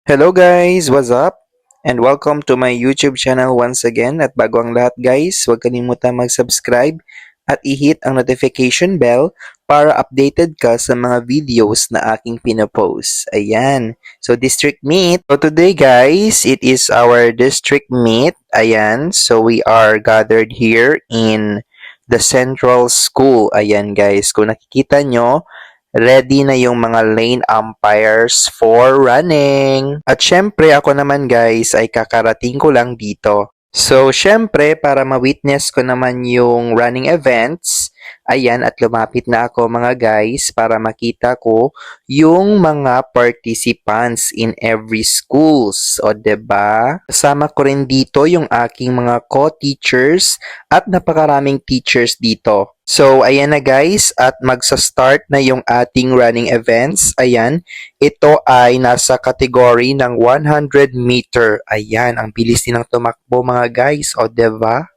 Hello guys, what's up? And welcome to my YouTube channel once again. At bago ang lahat guys, huwag kalimutan mag-subscribe at i-hit ang notification bell para updated ka sa mga videos na aking pinopost. Ayan. So district meet. So today guys, it is our district meet. Ayan. So we are gathered here in the central school. Ayan guys. Kung nakikita nyo, ready na yung mga lane umpires for running. At syempre, ako naman guys ay kakarating ko lang dito. So, syempre, para ma-witness ko naman yung running events, ayan, at lumapit na ako mga guys para makita ko yung mga participants in every schools. O, 'di ba? Kasama ko rin dito yung aking mga co-teachers at napakaraming teachers dito. So, ayan na guys, at magsa-start na yung ating running events. Ayan, ito ay nasa category ng 100 meter. Ayan, ang bilis nilang tumakbo mga guys, o 'di ba?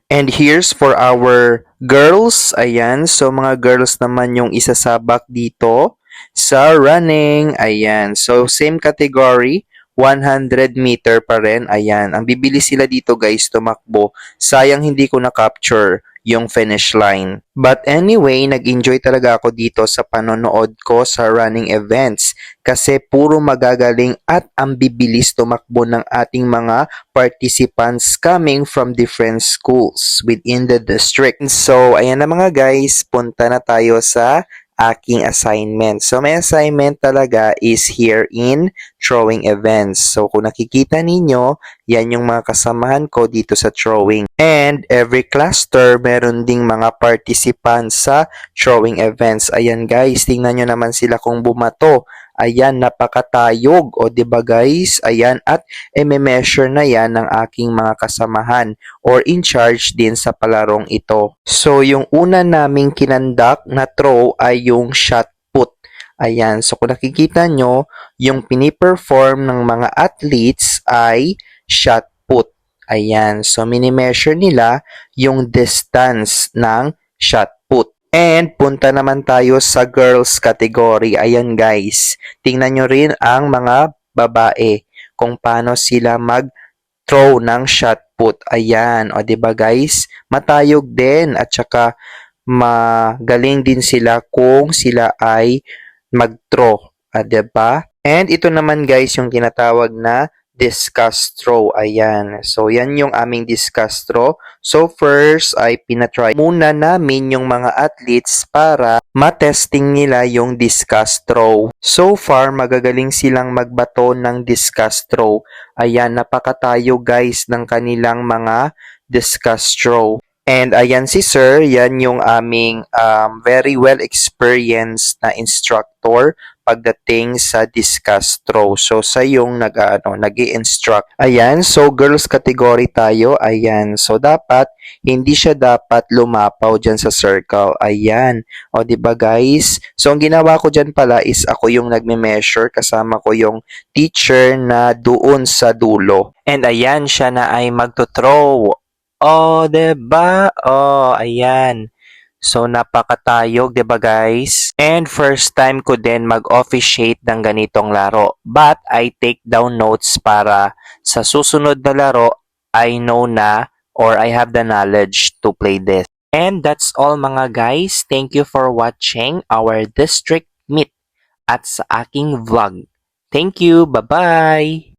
And here's for our girls. Ayan, so mga girls naman yung isasabak dito sa running. Ayan, so same category, 100 meter pa rin. Ayan, ang bibilis sila dito guys tumakbo. Sayang hindi ko na-capture yung finish line. But anyway, nag-enjoy talaga ako dito sa panonood ko sa running events kasi puro magagaling at ang bibilis tumakbo ng ating mga participants coming from different schools within the district. So, ayan na mga guys, punta na tayo sa aking assignment. So, my assignment talaga is here in throwing events. So, kung nakikita ninyo, yan yung mga kasamahan ko dito sa throwing. And every cluster, meron ding mga participants sa throwing events. Ayan guys, tingnan nyo naman sila kung bumato. Ayan, napakatayog. O, 'di ba guys? Ayan, at measure na yan ng aking mga kasamahan or in charge din sa palarong ito. So, yung una naming kinandak na throw ay yung shot put. Ayan, so kung nakikita nyo, yung piniperform ng mga athletes ay shot put. Ayan, so mini-measure nila yung distance ng shot put. And punta naman tayo sa girls category. Ayan guys, tingnan nyo rin ang mga babae kung paano sila mag-throw ng shot put. Ayan, o 'di ba guys? Matayog din at saka magaling din sila kung sila ay mag-throw. 'Di ba? And ito naman guys yung tinatawag na discus throw. Ayan. So, yan yung aming discus throw. So, first ay pinatry muna namin yung mga athletes para matesting nila yung discus throw. So far, magagaling silang magbato ng discus throw. Ayan, napakatayo guys ng kanilang mga discus throw. And ayan si Sir, yan yung aming very well experienced na instructor pagdating sa discus throw. So, sa yung nag-i-instruct. Ayan, so girls category tayo. Ayan, so dapat, hindi siya dapat lumapaw dyan sa circle. Ayan, o 'di ba guys? So, ang ginawa ko dyan pala is ako yung nagme-measure kasama ko yung teacher na doon sa dulo. And ayan, siya na ay magto-throw. Oh, 'di ba? Oh, ayan. So, napakatayog, 'di ba guys? And first time ko din mag-officiate ng ganitong laro. But I take down notes para sa susunod na laro, I know na or I have the knowledge to play this. And that's all mga guys. Thank you for watching our district meet at sa aking vlog. Thank you. Bye-bye!